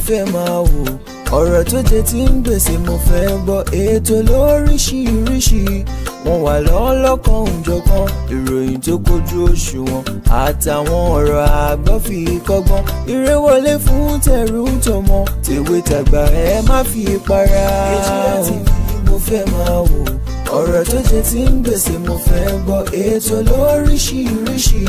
fẹ́ máa wò, ọ̀rọ̀ tó jẹ tí ń gbèsè mo fẹ́ gbọ́. Ètò lóríṣiríṣi wọ́n wà lọ́lọ́kan òjọ̀kan, ìròyìn tó kojú òṣùwọ̀n àtàwọn ọ̀rọ̀ àgbọ́ fi kọ́gbọ́n. Eré wọlé fún tẹrú tọmọ, tèwe tàgbà ẹ má fi para. AGI TV mo fẹ́ máa wò, ọ̀rọ̀ tó jẹ tí ń gbèsè mo fẹ́ gbọ́. Ètò lóríṣiríṣi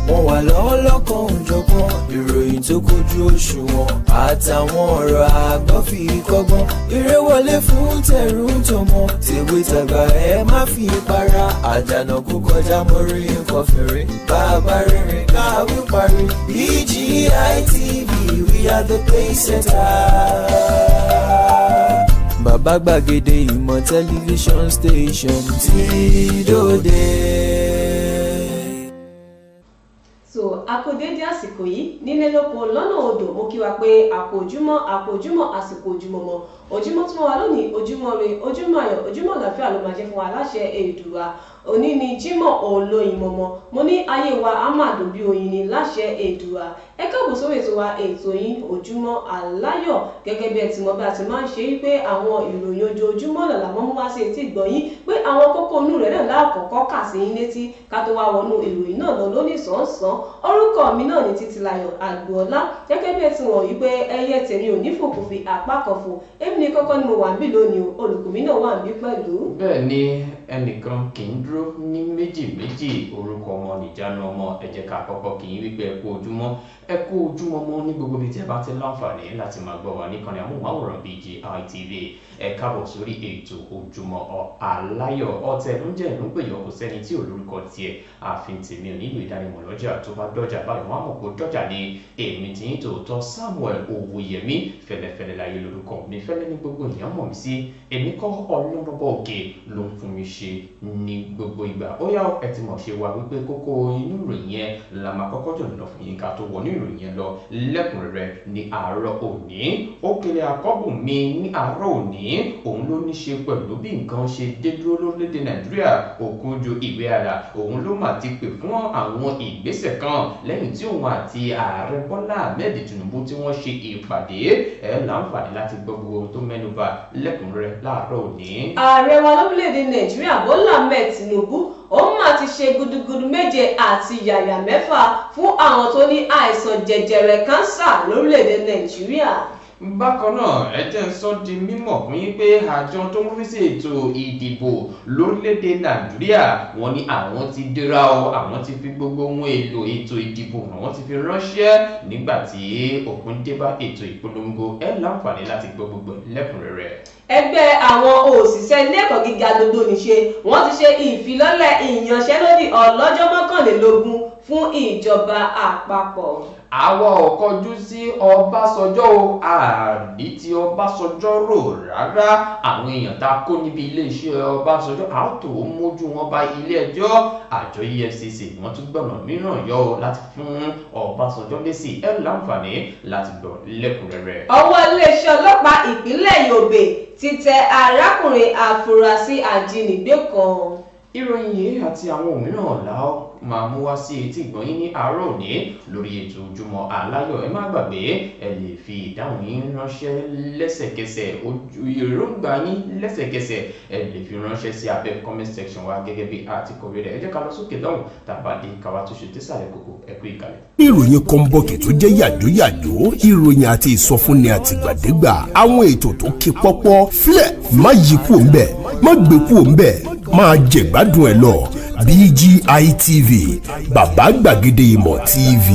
wọ́n wà lọ́lọ́kan òjọ̀kan, ìròyìn tó kojú òṣùwọ̀n àtàwọn ọ̀rọ̀ àgbọ́ fi kọ́gbọ́n. Eré wọlé fún tẹrú tọmọ, tèwe tàgbà ẹ má fi para. Àjànàkú kọjá mórí nǹkan fèrè, bàbá rere káwí parí. AGI TV, we are the pace setter. Bàbá Gbàgede ìmọ̀ tẹlifíṣọ̀n station tí dòde. So akódédé àsìkò yìí nílé lóko lọ́nà odò mo kí wa pé àpòjúmọ́ àsìkò ojúmọ́ mọ́ ojúmọ́ tí wọ́n wà lónìí ojúmọ́ re ojúmọ́ ayọ̀ ojúmọ́ àlàáfíà ló máa jẹ́ fún wa láṣẹ Èdùà. Òní ni Jímọ̀ olóyin mọ́mọ́ mo ní ayé wa á máa dùn bí oyin ni láṣẹ Èdùà. Ẹ káàbọ̀ sórí ètò wa ètò yín ojúmọ́ aláyọ̀ gẹ́gẹ́ bí ẹ ti mọ̀ bí a ti máa ń ṣe wípé àwọn ìròyìn ojoojúmọ́ náà la mú wá sí etí ìgbọ̀nyín pé àwọn kókó inú rẹ̀ náà láàkọ́kọ́ kà sí yín létí ká tó wá wọnú ìròyìn náà lọ lónìí sàn-án. Orúkọ mi náà ni Títílayọ̀ Àgbọ̀ọ́lá gẹ́gẹ́ bí ẹ ti wọ̀n wípé ẹyẹ tèmi ò ní fòkò fi àpá kan fò. Èmi ni kọ́kọ́ ni mo wà níbí lónìí o, olùkọ́ mi náà wà níbí pẹ̀lú. Bẹ́ẹ̀ ni ẹnìkan kì í dúró ní méjì orúkọ ọmọ nìjánu ọmọ. Ẹ jẹ́ ká kọ́kọ́ kì í wípé ẹ kú ojúmọ́ mọ́ ní gbogbo ibi tí ẹ bá ti láǹfààní láti máa gbọ́ wa níkànnì amóhùnmáwòrán AGI TV. Ẹ káàbọ̀ sórí ètò ojúmọ́ aláyọ̀. Ọ̀tẹ̀ ló ń jẹ́ ìlú péyọ̀, kò sẹ́ni tí ò lórúkọ tiẹ̀. Ààfin tèmi ò nílò ìdánimọ̀ lọ́jà, tó bá dọ́jà báyìí wọ́n á mọ̀ pé dọ́jà ni èmi tí ń tòótọ́ Samuel Owóyẹmí. Fẹ́lẹ́fẹ́lẹ́ láyé lórúkọ mi, fẹ́lẹ́ ní gbogbo èèyàn mọ̀ mí sí. Èmi kọ́ ọlọ́rọ̀bọ̀ òkè ló ń fún mi ṣe ní gbogbo ìgbà. Ó yá ẹ ti mọ̀ ṣe wa wípé kókó inú ìròyìn yẹn la máa kọ́kọ́ jọ̀nà lọ fún yín ká tó wọ ní ìròyìn yẹn lọ lẹ́kùnrẹ́rẹ́ ní àárọ̀ òní. Òkèlè àkọ́bù mi ní àárọ̀ òní òun ló ní ṣe pẹ̀lú bí nǹkan ṣe dé dúró lórílẹ̀‐èdè Nàìjíríà. Ògúnjú Ìwéàrà òun ló mà ti pè fún àwọn ìgbésẹ̀ kan lẹ́yìn tí òun àti ààrẹ Bọ́lá Ahmed Tinubu tí wọ́n ṣe ìpàdé. Ẹ láǹfààní láti gbọ́ gbogbo tó mẹ́nuba lẹ́kùnrẹ́rẹ́ láàárọ̀ òní. Ààrẹ wa lórílẹ̀‐èdè Nàìjíríà Bọ́lá Ahmed Tinubu òun máa ti ṣe gudugudu méje àti yàyà mẹ́fà fún àwọn tó ní àìsàn jẹjẹrẹ kánsà lórílẹ̀‐èdè Nàìjíríà. Bákan náà ẹ jẹ́ ń sọ di mímọ̀ fún yín pé àjọ tó ń rí sí ètò ìdìbò lórílẹ̀‐èdè Nàìjíríà wọ́n ní àwọn ti dira o, àwọn ti fi gbogbo ohun èlò ètò ìdìbò àwọn ti fi ránṣẹ́ nígbà tí òpin dé bá ètò ìpolongo. Ẹ láǹfààní láti gbọ́ gbogbo lẹ́kùnrẹ́rẹ́. Ẹgbẹ́ àwọn òṣìṣẹ́ ilé ẹ̀kọ́ gíga gbogbo nìṣe wọ́n ti ṣe ìfilọ́lẹ̀ ìyanṣẹ́lódì ọlọ́jọ́ 21 fún ìjọba àpapọ̀. Àwa ò kọjú sí Ọbásanjọ́ o, àrí tí Ọbásanjọ́ rò rárá. Àwọn èèyàn tá a kó níbi iléeṣẹ́ Ọbásanjọ́ a ó tó mójú wọn bá ilé ẹjọ́. Àjọ EFCC wọ́n tún gbọ̀nà mìíràn yọ láti fún Ọbásanjọ́ lésì. Ẹ láǹfààní láti gbọ́ lẹ́kùnrẹ́rẹ́. Ọwọ́ iléeṣẹ́ ọlọ́pàá ìpínlẹ̀ Yobe ti tẹ arákùnrin àfúrásì ajínigbé kan. Ìròyìn yìí àti àwọn òmíràn làá máa mú wá sí etí ìgbọ̀nyín ní àárọ̀ òní lórí ètò ojúmọ́ aláyọ̀. Ẹ má gbàgbé ẹ lè fi ìdáhùn yín ránṣẹ́ lẹ́sẹ̀kẹsẹ̀, èròǹgbà yín lẹ́sẹ̀kẹsẹ̀ ẹ lè fi ránṣẹ́ sí abẹ́ comment section wa gẹ́gẹ́ bí a ti kọ̀wé rẹ̀. Ẹ jẹ́ ká lọ sókè dáhùn tàbádé káwá tó ṣe désàlẹ̀ kòkó ẹ kú ìkàlẹ̀. Ìròyìn kọ́ńbọ̀kì tó jẹ́ yàjóyàjó, ìròyìn àti ìsọfúnni àtìgbàdégbà, àwọn ètò tó ké pọ́pọ́ filẹ̀ má yí kúò ń bẹ̀, má gbé kúò ń bẹ̀, máa jẹ̀gbádùn ẹ̀ lọ. BGI TV, Bàbá Gbàgede Ìmọ̀ TV.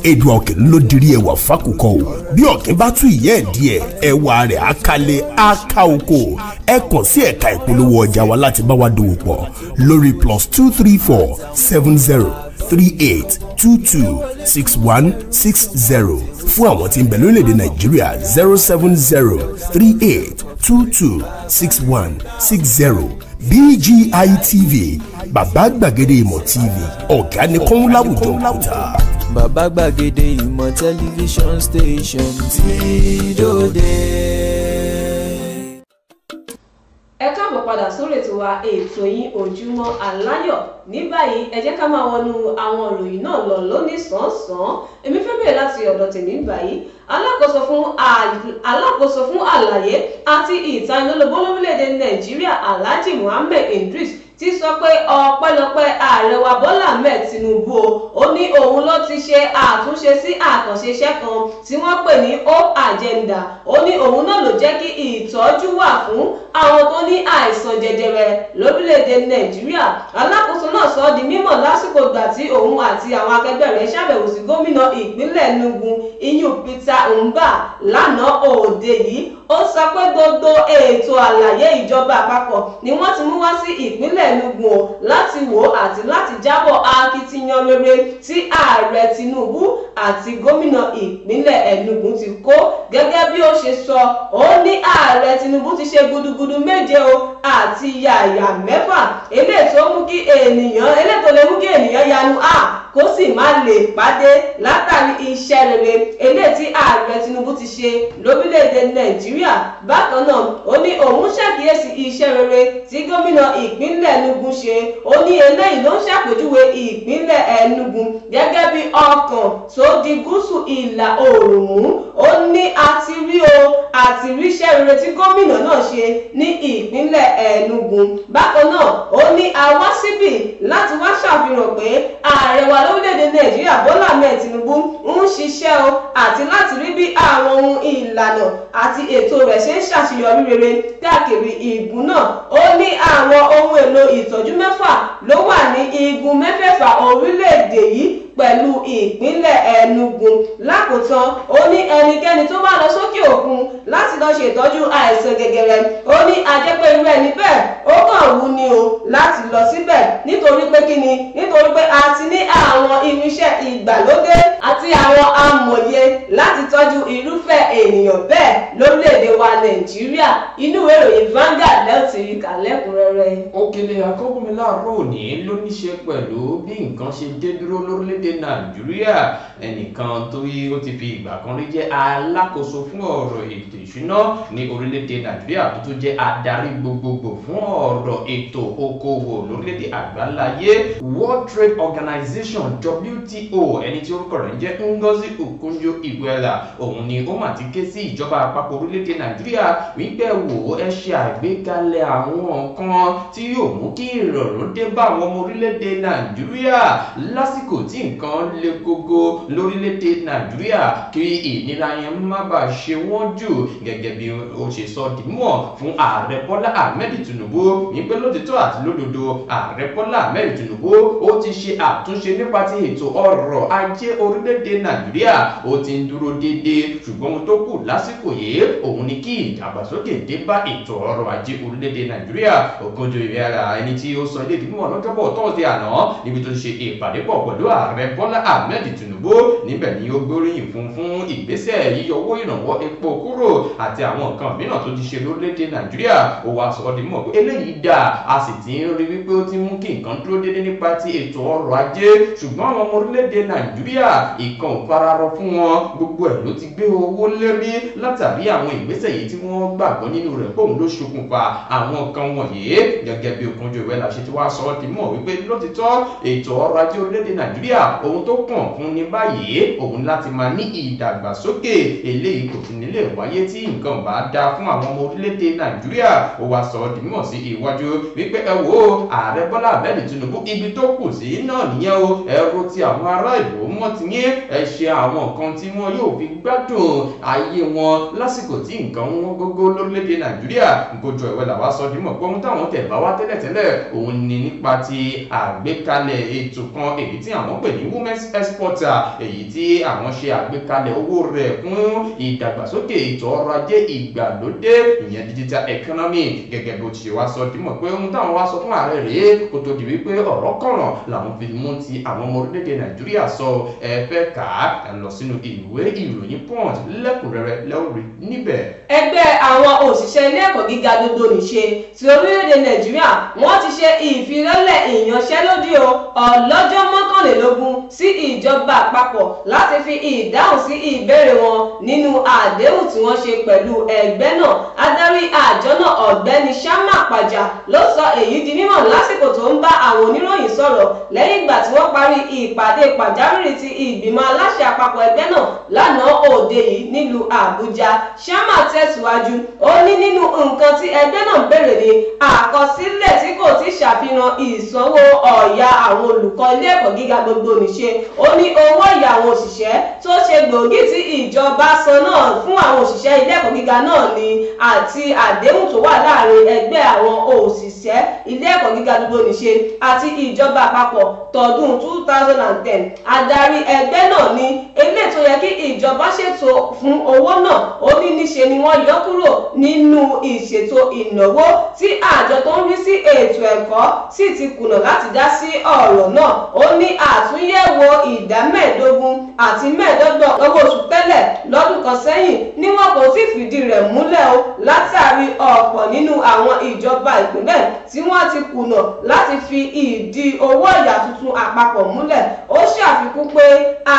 Èdùà Òkè ló dirí ẹwà fákòkò o. Bí ọ̀kín bá tú ìyẹ́ ẹ̀ díẹ̀, ẹwà rẹ̀ á kalẹ̀ á ká oko. Ẹ kàn sí ẹ̀ka ìpolówó ọjà wa láti bá wa dòwò pọ̀ lórí +234 70 38 22 61 60. Fún àwọn tí ń bẹ lórílẹ̀‐èdè Nàìjíríà 070 38 22 61 60. BGI TV, Bàbá Gbàgede Ìmọ̀ TV, ọ̀gá ni kọ́ń láwùjọ kúta. Bàbá Gbàgede Ìmọ̀ tẹlifíṣọ̀n station tí dòde. Ẹ káàbọ̀ padà sórí ètò wa ètò yín ojúmọ́ aláyọ̀. Ní báyìí ẹ jẹ́ ká máa wọnú àwọn ìròyìn náà lọ lónìí sàn-án. Èmi fẹ́ bẹ̀rẹ̀ láti ọ̀dọ̀ tèmi báyìí. Alákòóso fún àlàyé àti ìtanilólobó lórílẹ̀‐èdè Nàìjíríà Alhaji Muhammed Idris ti sọ pé ọpẹ́lọpẹ́ ààrẹ wa Bọ́lá Ahmed Tinubu ó ní òun ló ti ṣe àtúnṣe sí àkànṣe iṣẹ́ kan tí wọ́n pè ní Hope Agenda. Ó ní òun náà ló jẹ́ kí ìtọ́jú wà fún àwọn tó ní àìsàn jẹjẹrẹ lórílẹ̀‐èdè Nàìjíríà. Alákòóso náà sọ ọ́ di mímọ̀ lásìkò ìgbà tí òun àti àwọn akẹgbẹ́ rẹ̀ ṣàbẹ̀wò sí gómìnà ìpínlẹ̀ Enugu iyùn Peter Mbah lánàá òde yìí. Ó sọ pé gbogbo ètò àlàyé ìjọba àpapọ̀ ni wọ́n ti mú wá sí ìpínlẹ̀ Enugu láti wò àti láti jábọ̀ akitiyan rere tí ààrẹ Tinubu àti gómìnà ìpínlẹ̀ Enugu ti kó. Gẹ́gẹ́ bí ó ṣe sọ, ó ní ààrẹ Tinubu ti ṣe gudugudu méje àti yàyà mẹ́fà eléyìí tó lè mú kí ènìyàn yanu kó sì má lè pàdé látàrí iṣẹ́ rere eléyìí tí ààrẹ Tinubu ti ṣe lórílẹ̀‐èdè Nàìjíríà. Bákan náà ó ní òun ṣàkíyèsí iṣẹ́ rere tí gómìnà ìpínlẹ̀ Enugu ṣe. Ó ní eléyìí ló ń ṣàpèjúwe ìpínlẹ̀ Enugu gẹ́gẹ́ bí ọkàn tó di gúúsù ìlà oòrùn mú. Ó ní àtiríṣẹ́ rere tí gómìnà náà ṣe ní ìpínlẹ̀ Enugu. Bákan náà ó ní àwa síbì láti wá ṣàfihàn pé ààrẹ wa lórílẹ̀‐èdè Nàìjíríà Bọ́lá Ahmed Tinubu ń ṣiṣẹ́ àti láti rí bí àwọn ohun ìlànà àti ètò rẹ̀ ṣe ń ṣàṣeyọrí rere káàkiri igun náà. Ó ní àwọn ohun èlò ìtọ́jú 6 ló wà ní igun mẹ́fẹ̀ẹ̀fà orílẹ̀‐èdè yìí pẹ̀lú ìpínlẹ̀ Enugu. Lákòótán ó ní ẹnikẹ́ni tó bá lọ sókè òkun láti lọ ṣètọ́jú àìsàn gẹ̀gẹ̀rẹ̀, ó ní ajẹ́pẹ́ irú ẹni bẹ́ẹ̀ ó kàn wù ní láti lọ síbẹ̀ nítorí pé kíni, nítorí pé a ti ní àwọn irinṣẹ́ ìgbàlódé àti àwọn amòye láti tọ́jú irúfẹ́ ènìyàn bẹ́ẹ̀ lórílẹ̀‐èdè wa Nàìjíríà. Inú ìwé ìròyìn Vanguard lẹ́ọ̀tì rí kà lẹ́kùnrẹ́rẹ́. Òkèlè àkọ́kùnmi láàárọ̀ òní ló ní ṣe pẹ̀lú bí nǹkan ṣe dé dúró lórílẹ̀‐èdè Nàìjíríà. Ẹnìkan tó yí ó ti fi ìgbà kan rí jẹ́ alákòóso fún ọ̀rọ̀ ètò ìṣúná ní orílẹ̀‐èdè Nàìjíríà tó tún jẹ́ adarí gbogbogbò fún ọ̀rọ̀ ètò okòwò lórílẹ̀‐èdè àgbáláyé World Trade Organization WTO, ẹni tí orúkọ rẹ̀ ń jẹ́ Ngozi Okonjo-Iweala. Òun ni ó mà ti ké sí ìjọba àpapọ̀ orílẹ̀‐èdè Nàìjíríà wípé wò ẹ ṣe àgbékalẹ̀ àwọn nǹkan tí yóò mú kí ìrọ̀rùn dé bá àwọn ọmọ orílẹ̀‐èdè Nàìjíríà lásìkò tí nǹkan le gógó lórílẹ̀‐èdè Nàìjíríà kí ìnira yẹn má bàa ṣe wọ́n jù. Gẹ́gẹ́ bí ó ṣe sọ di mọ̀ fún ààrẹ Bọ́lá Ahmed Tinubu wípé lótìtọ́ àti lódodo ààrẹ Bọ́lá Ahmed Tinubu ó ti ṣe àtúnṣe nípa ti ètò ọrọ̀ ajé orílẹ̀‐èdè Nàìjíríà. Ó ti ń dúró déédéé, ṣùgbọ́n ohun tó kù lásìkò yìí òun ni kí ìdàgbàsókè dé bá ètò ọrọ̀ ajé orílẹ̀‐èdè Nàìjíríà. Okonjo-Iweala ẹni tí ó sọ ilé ìdìbò lọ́jọ́bọ̀ tọ́sídẹ̀ẹ́ àná níbi tó ṣe ìpàdé pọ̀ pẹ̀lú ààrẹ Bọ́lá Ahmed Tinubu. Níbẹ̀ ni ó gbóríyìn fún ìgbésẹ̀ yíyọ owó ìrànwọ́ epo kúrò àti àwọn nǹkan mìíràn tó ti ṣe lórílẹ̀‐èdè Nàìjíríà. Ó wá sọ ọ́ di mọ̀ pé eléyìí dáa, a sì ti ń rí wípé ó ti mú kí nǹkan dúró déédéé nípa ti ètò ọrọ̀ ajé. Ṣùgbọ́n àwọn ọmọ orílẹ̀‐èdè Nàìjíríà ìkan ò fararọ fún wọn, gbogbo ẹ̀ ló ti gbé owó lérí látàrí àwọn ìgbésẹ̀ yìí tí wọ́n gbàgbọ́ nínú rẹ̀ pòun ló ṣokùnfà àwọn nǹkan wọ̀nyí. Gẹ́gẹ́ bí Okonjo-Iweala ṣe ti wá sọ ọ́ di mọ̀ wípé lótìtọ́ ètò ọrọ̀ ajé orílẹ̀‐èdè Nàìjíríà ohun tó kàn fún ní báyìí òun láti máa ní ìdàgbàsókè. Eléyìí kò tún nílé wáyé tí nǹkan bá dáa fún àwọn ọmọ orílẹ̀‐èdè Nàìjíríà. Ó wá sọ ọ́ di mímọ̀ sí iwájú wípé ẹ wo ààrẹ Bọ́lá Ahmed Tinubu ibi tó kù sí náà nìyẹn ẹ ro ti àwọn ará ìlú mọ́ ti yín, ẹ ṣe àwọn nǹkan tí wọ́n yóò fi gbádùn ayé wọn lásìkò tí nǹkan wọn gógó lórílẹ̀‐èdè Nàìjíríà. Okonjo-Iweala wá sọ di mímọ̀ pé ohun táwọn tẹ̀ bá wá tẹ́lẹ̀tẹ́lẹ̀ òun ni nípa ti àgbékalẹ̀ ètò kan èyí tí àwọn pè ní Women's Exporter, èyí tí àwọn ṣe àgbékalẹ̀ owó rẹ̀ fún ìdàgbàsókè ètò ọrọ̀ ajé ìgbàlódé ìyẹn digital economy. Gẹ́gẹ́ bí ó ti ṣe wá sọ di mímọ̀ pé ohun táwọn wá sọ fún ààrẹ rèé kó tó di wípé ọ̀rọ̀ kọ̀ràn làwọn fi mú ti àwọn ọmọ orílẹ̀‐èdè Nàìjíríà sọ. Ẹ fẹ́ kà á lọ sínú ìwé ìròyìn Punch lẹ́kùnrẹ́rẹ́ lẹ́wọ̀rí níbẹ̀. Ẹgbẹ́ àwọn òṣìṣẹ́ ilé ẹ̀kọ́ gíga gbogbo nìṣe ti orílẹ̀‐èdè Nàìjíríà wọ́n ti ṣe ìfilọ́lẹ̀ ìyanṣẹ́lódì ọlọ́jọ́ 21 sí ìjọba àpapọ̀ láti fi ìdáhùn sí ìbéèrè wọn nínú àdéhùn tí wọ́n ṣe pẹ̀lú ẹgbẹ́ náà. Adarí àjọ náà Ọ̀gbẹ́ni Shamma Paja ló sọ èyí di mímọ̀ lásìkò tó ń bá àwọn oníròyìn sọ̀rọ̀ lẹ́yìn ìgbà tí wọ́n parí ìpàdé pàjáwìrì ti ìgbìmọ̀ aláṣẹ àpapọ̀ ẹgbẹ́ náà lánàá òde yìí nílùú Àbújá. Shamma tẹ̀síwájú ó ní nínú nǹkan tí ẹgbẹ́ náà béèrè ní àkọsílẹ̀ tí kò ti ṣàfihàn ìsanwó ọ̀yà àwọn olùkọ́ ilé ẹ̀kọ́ gíga gbogbo nìṣe. Ó ní owó ìyà àwọn òṣìṣẹ́ tó ṣe gbòógì tí ìjọba san náà fún àwọn òṣìṣẹ́ ilé ẹ̀kọ́ gíga náà ni àti àdéhùn tó wà láàrin ẹgbẹ́ àwọn òṣìṣẹ́ ilé ẹ̀kọ́ gíga gbogbo nìṣe àti ìjọba àpapọ̀ tọdún 2010. Adarí ẹgbẹ́ náà ní eléyìí tó yẹ kí ìjọba ṣètò fún owó náà ó ní níṣe ni wọ́n yọ kúrò nínú ìṣètò ìnáwó tí àjọ tó ń rí sí ètò ẹ̀kọ́ sì ti kùnà láti dá sí ọ̀rọ̀ náà. Ó ní àtúnyẹ̀wò ìdá 15 àti 25 lọ́wọ́ oṣù tẹ́lẹ̀ lọ́dún kan sẹ́yìn ni wọn kò sì fìdí rẹ̀ múlẹ̀ o látàrí ọ̀pọ̀ nínú àwọn ìjọba ìpínlẹ̀ tí wọ́n ti kùnà láti fi ìdí owó ọ̀yà tuntun àpapọ̀ múlẹ̀. Ó ṣàfikún pé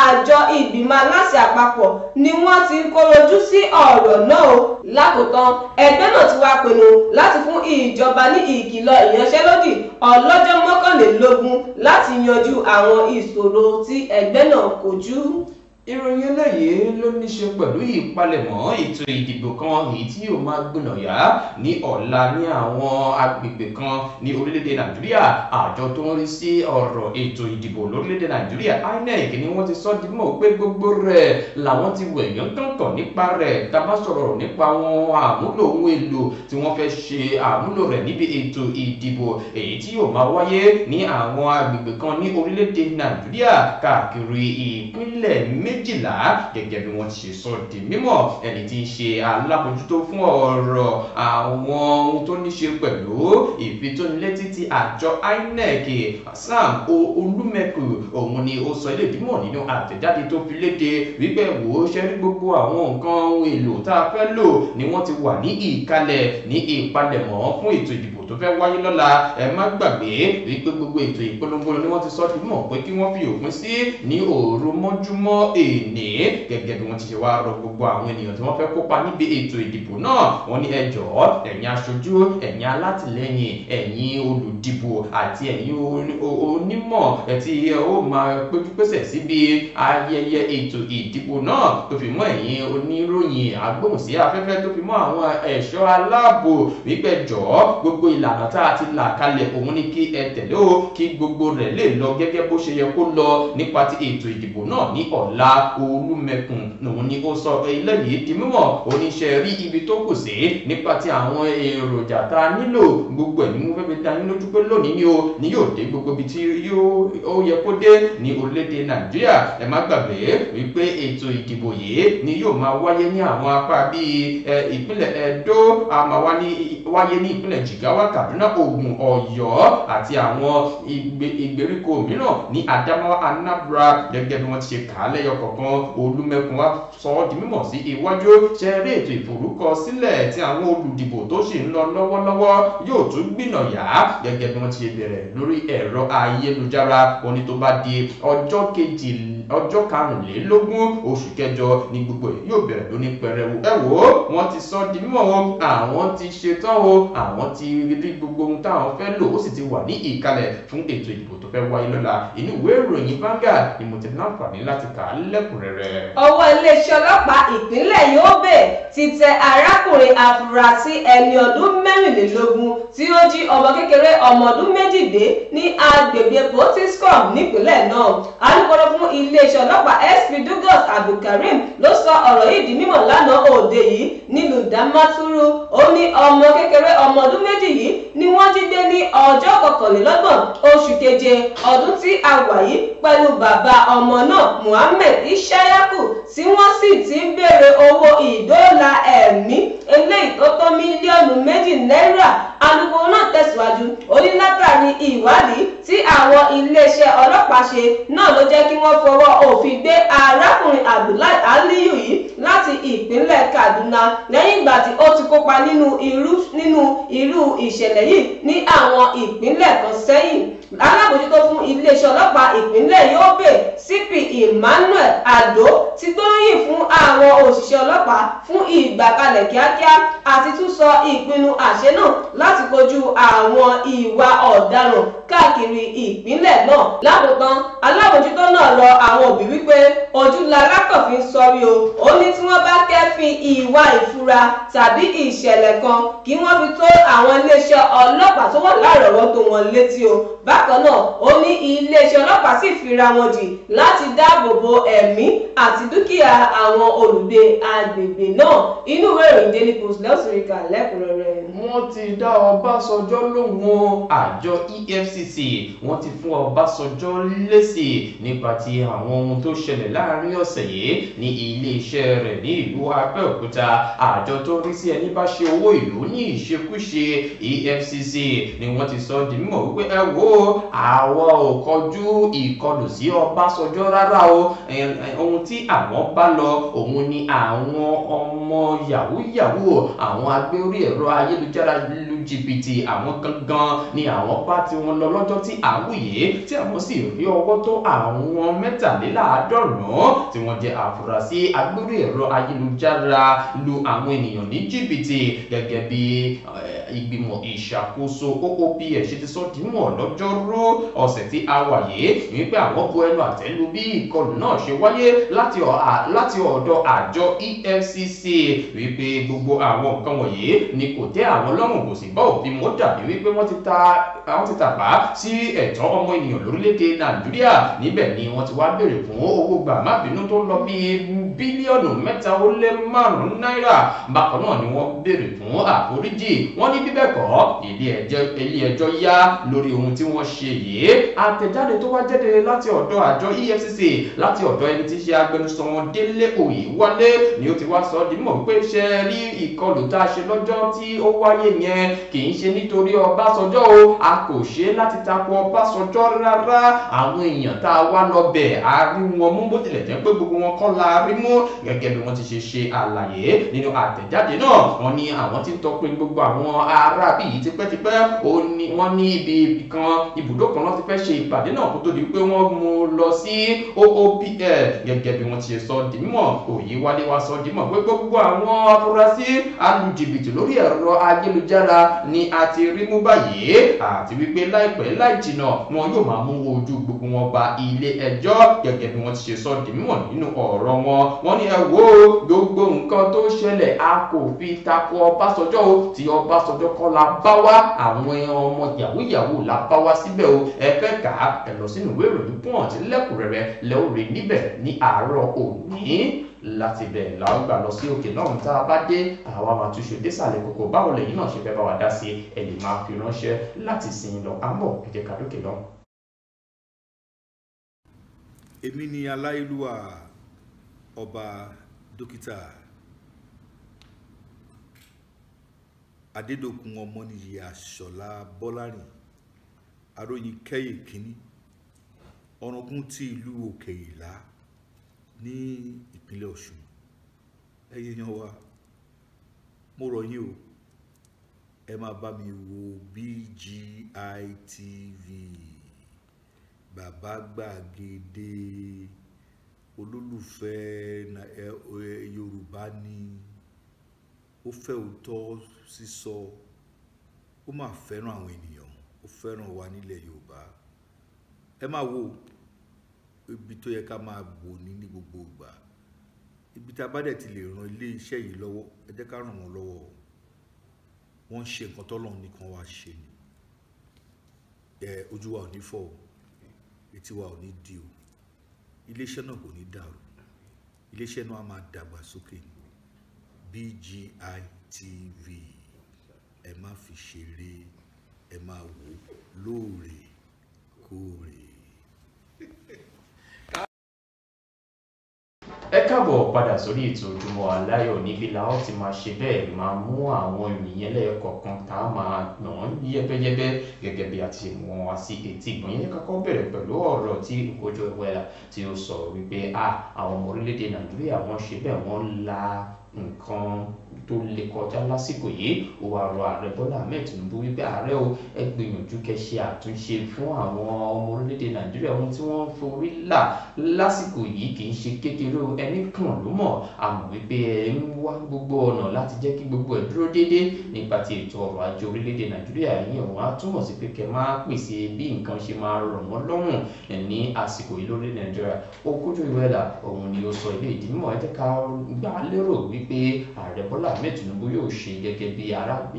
àjọ ìgbìmọ̀ aláṣẹ àpapọ̀ ni wọ́n ti ń kórojú sí ọ̀rọ̀ náà o. Lákòótán ẹgbẹ́ náà ti wá pinnu láti fún ìjọba ní ìkìlọ̀ ìyanṣẹ́lódì ọlọ́jọ́ 21 láti yanjú àwọn ìṣòro tí ẹgbẹ́ náà kojú. Ìròyìn eléyìí ló ní ṣe pẹ̀lú ìpalẹ̀mọ́ ètò ìdìbò kan èyí tí yóò máa gbìnàyà ní ọ̀la ní àwọn agbègbè kan ní orílẹ̀-èdè Nàìjíríà. Àjọ tó ń rí sí ọ̀rọ̀ ètò ìdìbò lórílẹ̀-èdè Nàìjíríà INEC ni wọ́n ti sọ di mọ̀ pé gbogbo rẹ̀ làwọn ti wẹ̀yán kankan nípa rẹ̀. Tá bá sọ̀rọ̀ nípa wọn àmúlò ohun èlò tí wọ́n fẹ́ ṣe àmúlò rẹ̀ níbi ètò ìdìbò èyí tí yóò máa wáyé ní àwọn agbègbè kan ní orílẹ̀-èdè Nàìjíríà káàkiri ìpínlẹ̀ méjìlá gẹ́gẹ́ bí wọ́n ti ṣe sọ di mímọ̀. Ẹni tí ń ṣe alábòjútó fún ọ̀rọ̀ àwọn ohun tó ní ṣe pẹ̀lú ìfitónilétí ti àjọ INEC Sam Olúmẹ̀kù òun ni ó sọ ilé ìdímọ̀ nínú àtẹ̀jáde tó fi léde wípé wò ó ṣe rí gbogbo àwọn nǹkan ohun èlò tá a fẹ́ lò ni wọ́n ti wà ní ìkàlẹ̀ ní ìpalẹ̀mọ́ fún ètò ìdìbò tó fẹ́ wáyé lọ́la. Ẹ má gbàgbé wípé gbogbo ètò ìpolongo ni wọ́n ti sọ di mímọ̀ pé kí wọ́n fi òpin sí ní òru mọ́júmọ́ èní gẹ́gẹ́ bí wọ́n ti ṣe wá rọ gbogbo àwọn ènìyàn tí wọ́n fẹ́ kópa níbi ètò ìdìbò náà. Wọ́n ní ẹ jọ̀ọ́ ẹ̀yin aṣojú, ẹ̀yin alátìlẹ́yìn, ẹ̀yin olùdìbò àti ẹ̀yin onímọ̀ tí ó máa péjúpésẹ̀ síbi ayẹyẹ ètò ìdìbò náà tó fi mọ́ ẹ̀yin oníròyìn agbóhùnsí afẹ́fẹ́ tó fi mọ́ àwọn ẹ̀ṣọ́ aláàbò wípé jọ̀ọ́ gbogbo ìlànà tá a ti là kalẹ̀ òun ni kí ẹ tẹ̀lé o kí gbogbo rẹ̀ lè lọ gẹ́gẹ́ bó ṣe yẹ kó lọ nípa ti ètò ìdìbò náà ní ọ̀la. Olúmẹ̀kùn òun ni ó sọ eléyìí di mímọ̀. Oníṣẹ́ rí ibi tó kù sí nípa ti àwọn èròjà tá a nílò gbogbo ẹ̀ ní mo fẹ́ fi dá yín lójú pé lónìí ni yóò dé gbogbo ibi tí ó yẹ kó dé ní orílẹ̀-èdè Nàìjíríà. Ẹ má gbàgbé wípé ètò ìdìbò yìí ni yóò máa wáyé ní àwọn apá bíi ìpínlẹ̀ Ẹdó, a máa wáyé ní ìpínlẹ̀ Jigawa, Kaduna, Ògùn, Ọ̀yọ́ àti àwọn ìgbèríko mìíràn ní Adamawa, Anambra gẹ́gẹ́ bí wọ́n ti ṣe kà á lẹ́yọ kọ̀ọ̀kan. Olúmẹ̀kùn wá sọ ọ́ di mímọ̀ sí iwájú ṣe eré ètò ìforúkọsílẹ̀ tí àwọn olùdìbò tó sì ń lọ lọ́wọ́lọ́wọ́ yóò tún gbìnàyà gẹ́gẹ́ bí wọ́n ti ṣe bẹ̀rẹ̀ lórí ẹ̀rọ ayélujára. Wọ́n ní tó bá di ọjọ́ 25 oṣù kẹjọ ní gbogbo ẹ̀ yóò bẹ̀rẹ̀ lóní pẹrẹwu. Ẹ wò ó wọ́n ti sọ di mímọ̀ wọn àwọn ti ṣetán o àwọn ti rí gbogbo ohun táwọn fẹ́ lò ó sì ti wà ní ìkàlẹ̀ fún ètò ìdìbò tó fẹ́ wáyé lọ́la. Inú ìwé ìròyìn Vanguard ni mo ti láǹfààní láti kà á lẹ́kùnrẹ́rẹ́. Ọwọ́ iléeṣẹ́ ọlọ́pàá ìpínlẹ̀ Yobe ti tẹ arákùnrin afurasí ẹni ọdún 24 tí ó jí ọmọ kékeré ọmọ ọdún 2 gbé ní agbègbè Potiskum nípínlẹ̀ náà. Alukoro fún iléeṣẹ́ ọlọ́pàá SP Douglas Abdulkareem ló sọ ọ̀rọ̀ yìí di mímọ̀ lánàá òde yìí nílùú Damaturu. Ó ní ọmọ kékeré ọmọ ọdún 2 yìí ni wọ́n jí gbé ní ọjọ́ 21 oṣù keje ọdún tí a wà yìí pẹ̀lú bàbá ọmọ náà Muhammed Ishayaku tí wọ́n sì ti ń béèrè owó ìdóòlà ẹ̀mí eléyìí tó tó mílíọ̀nù 2 náírà. Alukoro náà tẹ̀síwájú ó ní látàrí ìwádìí tí àwọn iléeṣẹ́ ọlọ́pàá ṣe náà ló jẹ́ kí wọ́n fọwọ́ òfin gbé arákùnrin Abdullahi Aliyu yìí láti ìpínlẹ̀ Kaduna lẹ́yìn ìgbà tí ó ti kópa nínú irú ìṣẹ̀lẹ̀ yìí ní àwọn ìpínlẹ̀ kan sẹ́yìn. Alábòjútó fún iléeṣẹ́ ọlọ́pàá ìpínlẹ̀ Yobe CP Emmanuel Ado ti gbóríyìn fún àwọn òṣìṣẹ́ ọlọ́pàá fún ìgbàkalẹ̀ kíákíá àti tún sọ ìpinnu àṣẹ náà láti kojú àwọn ìwà ọ̀daràn káàkiri ìpínlẹ̀ náà. Lákòótán alábòjútó náà rọ àwọn òbí wípé ojú lalákọ̀ọ́fín sọrí o. Ó ní tí wọ́n bá kẹ́fín ìwà ìfura tàbí ìṣẹ̀lẹ̀ kan kí wọ́n fi tó àwọn iléeṣẹ́ ọlọ́pàá tó wà lárọ̀ọ́wọ́tó wọn létí o. Bákan náà ó ní iléeṣẹ́ ọlọ́pàá sì fira wọn jì láti dáàbò bo ẹ̀mí àti dúkìá àwọn olùgbé agbègbè náà. Inú ìwé ìròyìn Daily Post lẹ́ọ̀sìríkà lẹ́kùnrẹ́rẹ́. Wọ́n ti dá Ọbásanjọ́ lóhùn. Àjọ EFCC wọ́n ti fún Ọbásanjọ́ lésì nípa ti àwọn ohun tó ṣẹlẹ̀ láàrin ọ̀sẹ̀ yìí ní iléeṣẹ́ rẹ̀ ní ìlú Abẹ́òkúta. Àjọ tó rí sí ẹni bá ṣe owó ìlú ní ìṣekúṣe EFCC ni wọ́n ti sọ di mímọ̀ wípé ẹ wo àwa ò kọjú ìkọlù sí Ọbásanjọ́ rárá o. Ohun tí àwọn bá lọ òun ni àwọn ọmọ yahoo àwọn agbé orí ẹ̀rọ ayélujára lu jìbìtì àwọn gangan ni àwọn bá tí wọ́n lọ lọ́jọ́ tí àwòye tí àwọn sì rí ọwọ́ tó àwọn 43 tí wọ́n jẹ́ àfúrásì agbé orí ẹ̀rọ ayélujára lu àwọn ènìyàn ní jìbìtì gẹ́gẹ́ bí ìgbìmọ̀ ìṣàkóso OOPS ṣe ti sọ dímọ̀ lọ́jọ́rú ọ̀sẹ̀ tí a wà yìí wípé àwọn bu ẹnu àtẹ́ lu bí ìkọlù náà ṣe wáyé láti ọ̀dọ̀ àjọ EFCC wípé gbogbo àwọn nǹkan wọ̀nyí ni kò tẹ́ àwọn lọ́rùn kò sì bá òfin mọ́ dàbí wípé wọ́n ti tàpá sí ẹ̀tọ́ ọmọ ènìyàn lórílẹ̀‐èdè Nàìjíríà. Níbẹ̀ ni wọ́n ti wá béèrè fún owó gbà má bínú tó lọ bí bílíọ̀nù 3.5 náírà. Bákan náà ni wọ́n béèrè fún àforíjì. Wọ́n ní bíbẹ̀ kọ́ ilé ẹjọ́ yá lórí ohun tí wọ́n ṣe yìí. Àtẹ̀jáde tó wá jáde láti ọ̀dọ̀ àjọ EFCC láti ọ̀dọ̀ ẹni tí ṣe agbẹnusọ wọn Délé Oyèwálé ni ó ti wá sọ di mọ̀ wípé ṣe rí ìkọlù tá a ṣe lọ́jọ́ tí ó wáyé yẹn kì í ṣe nítorí Ọbásanjọ́ o. A kò ṣe láti tako Ọbásanjọ́ rárá. Àwọn èèyàn tá a wá lọ bẹ̀ a rí wọn mú bó tilẹ̀ jẹ́ pé gbogbo wọn kọ́ la rí mú gẹ́gẹ́ bí wọ́n ti ṣe àlàyé nínú àtẹ̀jáde náà. Wọ́n ní àwọn tí ń tọpin gbogbo àwọn ará bí yìí tipẹ́tipẹ́ wọ́n ní ibùdó kan láti fẹ́ ṣe ìpàdé náà kó tó di pé wọ́n mú lọ sí OOPS gẹ́gẹ́ bí wọ́n ti sọ di mímọ̀. Oyèwálé wá sọ di mímọ̀ pé gbogbo àwọn afurasí alùjìbìtì lórí ẹ̀rọ ayélujára ni a ti rí mú báyìí àti wípé láìpẹ́ láì jìnà wọn yóò máa mú ojú gbogbo wọn ba ilé ẹjọ́ gẹ́gẹ́ bí wọ́n ti ṣe sọ di mímọ̀ nínú ọ̀rọ̀ wọn. Wọ́n ní ẹ wo gbogbo nǹkan tó ṣẹlẹ̀ a kò fi tako Ọbásanjọ́ o. Tí Ọbásanjọ́ kọ́ la bá wá àwọn ọmọ yahoo la bá wá síbẹ̀ o. Ẹ fẹ́ kà á ẹ lọ sínú ìwé ìròyìn Punch lẹ́kùnrẹ́rẹ́ lẹ́ọ̀rẹ́ níbẹ̀ ní àárọ̀ òní. Láti bẹ̀ làwọn gbà lọ sí òkè náà tá a bá dé àwa máa túnṣe désàlẹ̀ kókó báwo lẹ́yìn náà ṣe fẹ́ bá wa dá sí ẹ lè máa fi ránṣẹ́ láti sin lọ àmọ́ ẹ jẹ́ ká dókè lọ. Èmi ni aláìlúwà ọba dókítà Adédòkun Ọmọnìyí Àṣọlá Bọ́lárìn aróyin kẹ́yè kínní ọ̀ràngún ti ìlú Òkè Ìlá ní ìpínlẹ̀ Ọ̀ṣun. Ẹ̀yin èèyàn wa mo rọ̀ yín o ẹ máa bá mi wo BGI TV Bàbá Gbàgede olólùfẹ́ Yorùbá ni ó fẹ́ òótọ́ sísọ ó máa fẹ́ràn àwọn ènìyàn ó fẹ́ràn wa nílẹ̀ Yorùbá. Ẹ máa wo ibi tó yẹ ká máa wò ní gbogbo ìgbà ibi tá a bá dẹ̀ ti lè ran ilé iṣẹ́ yìí lọ́wọ́ ẹ jẹ́ ká ràn wọ́n lọ́wọ́. Wọ́n ń ṣe nǹkan tọ́lọ́run nìkan wá ṣe ni. Ojú wa ò ní fọ́ o etí wa ò ní di o iléeṣẹ́ náà kò ní dàrú iléeṣẹ́ náà á máa dàgbà sókè. BGI TV ẹ má fi ṣeré ẹ máa wò lóòrèkóòrè. Ẹ káàbọ̀ padà sórí ètò Ojúmọ́ Aláyọ̀ níbi la ó ti máa ṣe bẹ́ẹ̀ máa mú àwọn ìròyìn ẹlẹ́ẹ̀kọ̀ọ̀kan tá a máa nà án yẹ́bẹ́yẹ́bẹ́ gẹ́gẹ́ bí a ti mú wọn wá sí etí ìgbọ̀n yẹn. Kọ́kọ́ bẹ̀rẹ̀ pẹ̀lú ọ̀rọ̀ tí Ugojo Iweala tí ó sọ wípé àwọn ọmọ orílẹ̀-èdè Nàìjíríà wọ́n ṣe bẹ́ẹ̀ wọ́n la nǹkan tó lè kọjá lásìkò yìí ó wá rọ ààrẹ Bọ́lá Ahmed Tinubu wípé ààrẹ o ẹ gbìyànjú kẹ́ ṣe àtúnṣe fún àwọn ọmọ orílẹ̀-èdè Nàìjíríà ohun tí wọ́n forí là lásìkò yìí kì í ṣe kékeré o ẹni kàn ló mọ̀ àmọ́ wípé ẹ ń wá gbogbo ọ̀nà láti jẹ́ kí gbogbo ẹ̀ dúró déédéé nípa ti ètò ọrọ̀ ajé orílẹ̀-èdè Nàìjíríà yìí òun á túmọ̀ sí pé kẹ́ máa pèsè bí nǹkan ṣe máa rọ̀ wọ́n lọ́rùn ní àsìkò yìí lórí Nàìjíríà Okojo-Iweala òun ni ó sọ ilé ìdí mímọ́ ẹ jẹ́ ká gbà lérò wípé ààrẹ Bọ́lá Ahmed Tinubu yóò ṣe gẹ́gẹ́ bí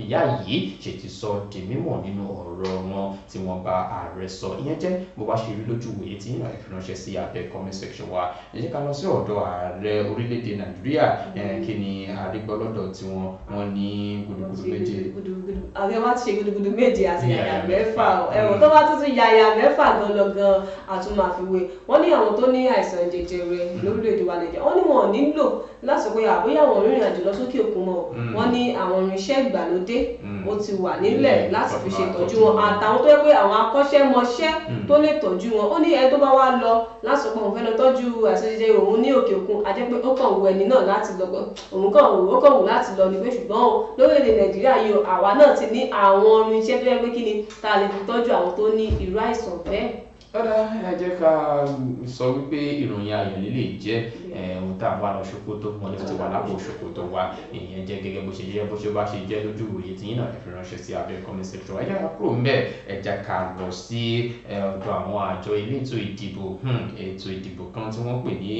ìyá yìí ṣe ti sọ di mímọ̀ nínú ọ̀rọ̀ wọn tí wọ́n bá ààrẹ sọ ìyẹn jẹ́ bó bá ṣe rí lójú ìwòye tí yìnyín ìfiránṣẹ́ sí abẹ́ comment section wa ẹ jẹ́ ká lọ sí ọ̀dọ̀ ààrẹ orílẹ̀-èdè Nàìjíríà kí ni àrígbọ́ lọ́dọ̀ tí wọ́n ní gudugudu méje. ààrẹ wa ti ṣe gudugudu méje àti yàyà mẹ́fà ẹ̀wọ̀n tó bá tuntun yàyà mẹ́fà gan-an àtúmọ̀àfiwé wọ́n ní àwọn tó ní àìsàn jẹjẹrẹ lórílẹ̀-èdè wa Nàìjíríà wọ́n ní wọn ò nílò láti pé àbóyá àwọn rìnrìn àjò lọ sókè òkun mọ́ wọ́n ní àwọn irinṣẹ́ ìgbàlódé ó ti wà nílẹ̀ láti fi ṣètọ́jú wọn àtàwọn tó yẹ pé àwọn akọ́ṣẹ́mọṣẹ́ tó lè tọ́jú wọn ó ní ẹni tó bá wá lọ láti pé òun fẹ́ lọ tọ́jú àìsàn jẹjẹrẹ òun ní òkè òkun a jẹ́ pé ó kàn wù ẹni náà láti lọ òun kàn wù láti lọ ní pé ṣùgbọ́n lórílẹ̀-èdè Nàìjíríà yìí àwa náà ti ní àwọn irinṣẹ́ tó yẹ pé kí ni tá a lè fi tọ́jú àwọn tó ní irú àìsàn bẹ́ẹ̀. Ọ̀dà ẹ jẹ́ ká sọ wípé ìròyìn ayọ̀ lílè jẹ́ ohun tá a wá lọ ṣòkòtò wọn lè ti wà lápò ṣòkòtò wa ìyẹn jẹ́ gẹ́gẹ́ bó ṣe jẹ́ bó ṣe bá ṣe jẹ́ lójú ìwòye tí yín náà ẹ fi ránṣẹ́ sí abẹ́ comment section ẹ jẹ́ ká kúrò ńbẹ̀ ẹ jẹ́ ká lọ sí ọ̀dọ̀ àwọn àjọ elétò ìdìbò ètò ìdìbò kan tí wọ́n pè ní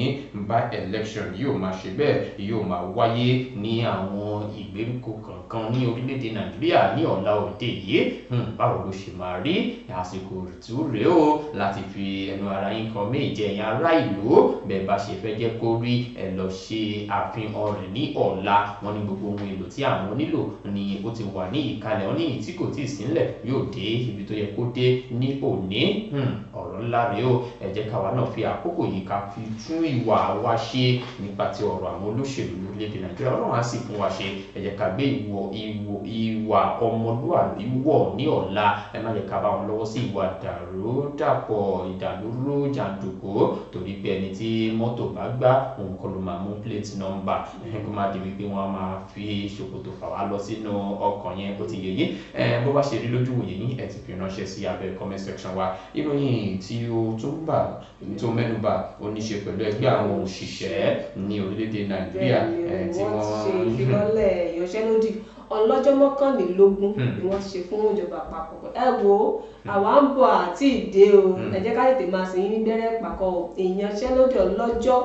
by election yóò máa ṣe bẹ́ẹ̀ yóò máa wáyé ní àwọn ìgbèríko kankan ní orílẹ̀-èdè Nàìjíríà ní ọ̀la òde yìí báwo ló ṣe máa rí àsìkò tí ó rèé o láti fi ẹnu ara yín kan méje ẹ̀yin ará ìlú bẹ́ẹ̀ bá ṣe fẹ́ jẹ́ kó rí ẹ lọ ṣe àfihàn rẹ̀ ní ọ̀la wọn ní gbogbo ohun èlò tí àwọn nílò ni ó ti wà ní ìkàlẹ̀ wọn ní tí kò tí ì sílẹ̀ yóò dé ibi tó yẹ kó dé ní òní ọ̀rọ̀ ńlá rèé o ẹ jẹ́ káwa náà fi àkókò yìí ká fi tún ìwà wa ṣe nípa ti ọ̀rọ̀ àwọn olóṣèlú lórílẹ̀-èdè Nàìjíríà Ọlọ́run á sì fún wa ṣe ẹ jẹ́ ká gbé ìwà ọmọlúwàbí wọ̀ ní ọ̀la ẹ má jẹ́ ká bá wọn lọ́wọ́ sí ìwà dàrúdàpọ̀ ìdàlúrú jàǹdùkú torí pé ẹni tí mọ́tò bá gbá òun kọ́ ló máa mú plate number kó má di wípé wọ́n á máa fi ṣòkòtò fà wá lọ sínú ọkọ̀ yẹn bó ti yẹyẹ bó bá ṣe rí lójú wòye ní ẹ ti fi ránṣẹ́ sí abẹ́ comment section wa ìròyìn tí ó tó mẹ́nubà ó ní ṣe pẹ̀lú ẹgbẹ́ àwọn òṣìṣẹ́ ní orílẹ̀-èdè Nàìjíríà tí wọ́n ṣe ìfilọ́lẹ̀ ìyanṣẹ́lódì ọlọ́jọ́ mọ́kànlélógún ni wọ́n ti ṣe fún ìjọba àpapọ̀ ẹ wo àwa ń bọ̀ àti ìdè o ẹ jẹ́ ká tètè máa sìn ní gbẹ́rẹ́ pàkọ́ ìyanṣẹ́lódì ọlọ́jọ́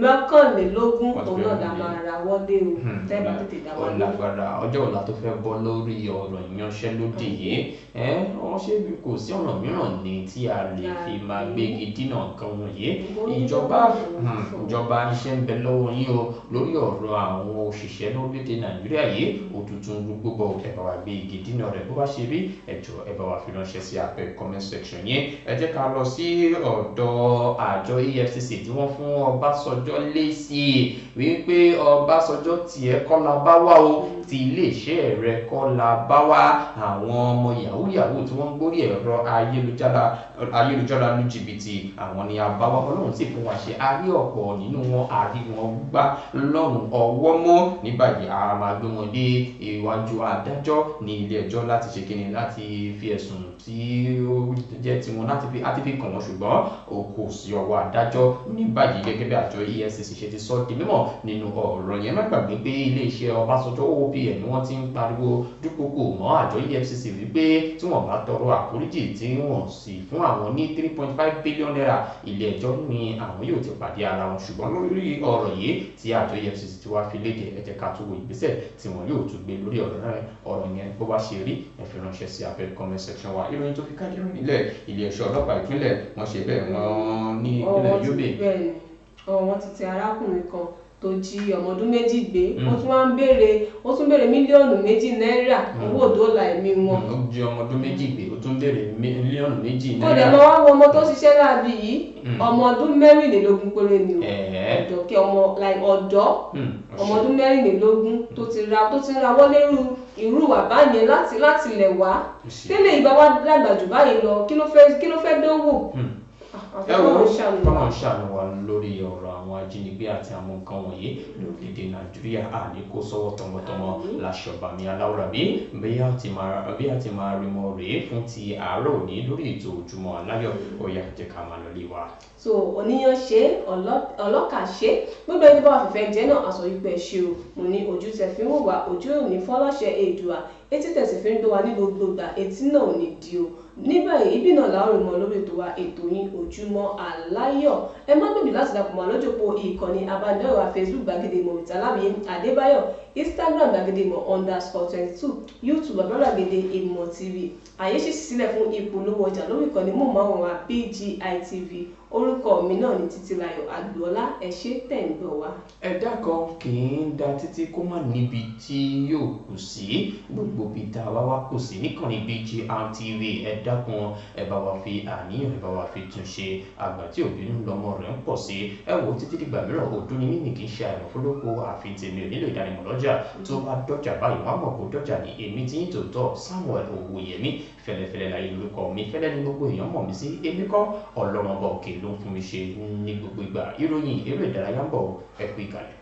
mọ́kànlélógún òun náà dá máa ra wọlé o tẹ́bà tètè dá wọlé. ọ̀làgbàrà ọjọ́ ọ̀la tó fẹ́ bọ́ lórí ọ̀rọ̀ ìyanṣẹ́lódì yìí wọ́n ṣe bí kò sí ọ̀nà mìíràn ní tí a lè fi máa gbégi dínà nǹkan wọ̀nyí ìjọba iṣẹ́ ń bẹ lọ́wọ́ yín o lórí ọ̀rọ̀ àwọn òṣìṣẹ́ lórílẹ̀‐èdè Nàìjíríà yìí òtútù gbogbo ẹ bá wa gbé igi dínà rẹ̀ bó bá ṣe rí ẹjọ́ ẹ bá wa fi ránṣẹ́ sí abẹ́ comment section yẹn ẹ jẹ́ ká lọ sí ọ̀dọ̀ àjọ EFCC tí wọ́n fún Ọbásanjọ́ lésì wípé Ọbásanjọ́ tiẹ̀ kọ́ la bá wá o ti iléeṣẹ́ rẹ̀ kọ́ la bá wá àwọn ọmọ yahoo tí wọ́n ń gbórí ẹ̀rọ ayélujára lu jìbìtì àwọn ni àbáwá Ọlọ́run sì fún wa ṣe a rí ọ̀pọ̀ nínú wọn àrí wọn gbá lọ́rùn ọwọ́ mọ́ ní báyìí a máa gbé wọn dé iwájú adájọ́ ní ilé ẹjọ́ láti ṣe kíni láti fi ẹ̀sùn tí ó jẹ́ tiwọn láti fi kàn wọ́n ṣùgbọ́n kò sí ọwọ́ adájọ́ ní báyìí gẹ́gẹ́ bí àjọ EFCC ṣe ti sọ di mímọ̀ nínú ọ̀rọ̀ yẹn má gbàgbé pé iléeṣẹ́ Ọbásanjọ́ OPM ni wọ́n ti ń pariwo dúkokò mọ́ àjọ EFCC wípé tí wọ́n bá tọrọ àforíjì tí wọ́n sì fún àwọn ní 3.5 billion naira ilé ẹjọ́ ní àwọn yóò ti pàdé ara wọn ṣùgbọ́n lórí ọ̀rọ̀ yìí tí àjọ EFCC ti wá fi léde ẹ jẹ́ ká tún wo ìgbésẹ̀ tí wọ́n yóò tún gbé lórí ọ̀rọ̀ yẹn bó bá ṣe rí ẹ fi ránṣẹ́ sí abẹ́ comment section wa ìròyìn tó fi káàdì rìn nílẹ̀ iléeṣẹ́ ọlọ́pàá ìpínlẹ̀ wọ́n ṣe bẹ́ẹ̀ wọ́n ní ìpínlẹ̀ Yobe. wọ́n ti tẹ arákùnrin kan tó jí ọmọ ọdún méjì gbé ó tún béèrè mílíọ̀nù méjì náírà owó dọ́là ẹ̀mí wọn. ó jí ọmọ ọdún méjì gbé ó tún béèrè mílíọ̀nù méjì náírà. ó dẹ̀ mọ́ wá wo ọmọ tó ṣiṣẹ́ láàbí yìí ọmọ ọdún mẹ́rìnlélógún péré ni o ọ̀dọ́ ọmọ ọdún mẹ́rìnlélógún tó ti ra wọlé irú wà báyẹn láti ilẹ̀ wá tẹ́lẹ̀ ìgbà wá dàgbà jù báyìí lọ kí ló fẹ́ dánwò ẹ wo kọ́nà ń ṣàánú wa lórí ọ̀rọ̀ àwọn ajínigbé àti àwọn nǹkan wọ̀nyí lórílẹ̀‐èdè Nàìjíríà àní kó sọ́wọ́ tọmọtọmọ láṣọ̀bàmí aláwùrábí bí a ti máa rí mọ́ rèé fún ti àárọ̀ òní lórí ètò Ojúmọ́ Aláyọ̀ ó yá jẹ́ ká máa lọ lé wa. so oníyan ṣe ọlọ́kà ṣe gbogbo ẹni bá wà fífẹ́ jẹ́ náà aṣọ ìpẹ́ ṣe o mo ní ojú tẹ fi ń wò wá ojú òní fọláṣẹ èdùà etí tẹ̀sí fi ń gbé wa ní gbogbo ìgbà etí náà ò ní di o ní báyìí ibi náà láwọn ìmọ̀ lórí ètò wa ètò yín Ojúmọ́ Aláyọ̀ ẹ má gbàgbé láti dàpọ̀ mọ́ lójúpọ̀ ìkànnì abánidọ́rẹ̀wá Facebook gbàgede ìmọ̀ Ìtàlábí Adébáyọ̀ Instagram gbàgede ìmọ̀ _22 YouTube gbàgede ìmọ̀ TV àyè ṣì sílẹ̀ fún ìpolówó ọjà lórí ìkànnì móhùnmáwòrán BGI TV orúkọ mi náà ní Títílayọ̀ Àgbọ̀ọ́lá ẹ ṣé tẹ̀ ń gbọ́ wa. ẹ̀dá kan kì í da títí kó má níbi tí yóò kù sí gbogbo bí tá a bá wá kù sí níkànnì BGI TV ẹ̀dá kan ẹ bá wa fi àníyàn ẹ bá wa fi tún ṣe àgbà tí òbí ń lọmọ rẹ̀ ń pọ̀ sí ẹ wò títí dìgbà mìíràn ọdún ni mímì kì í ṣe àìmọ̀ fọlọ́kọ àfin tèmi ò nílò ìdánimọ̀ lọ́jà tó bá dọ́jà báyìí wọ́n á mọ̀ kó dọ́jà ní èmi tí ń tòótọ́ Samuel Owóyẹmí fẹlẹfẹlẹ láyé lórúkọ mi fẹlẹ ní gbogbo èèyàn mọ̀ mí sí èmi kọ́ Ọlọ́run ọba òkè ló ń fún mi ṣe ní gbogbo ìgbà ìròyìn eré ìdárayá ń bọ̀ ẹ kú ìkàlẹ̀.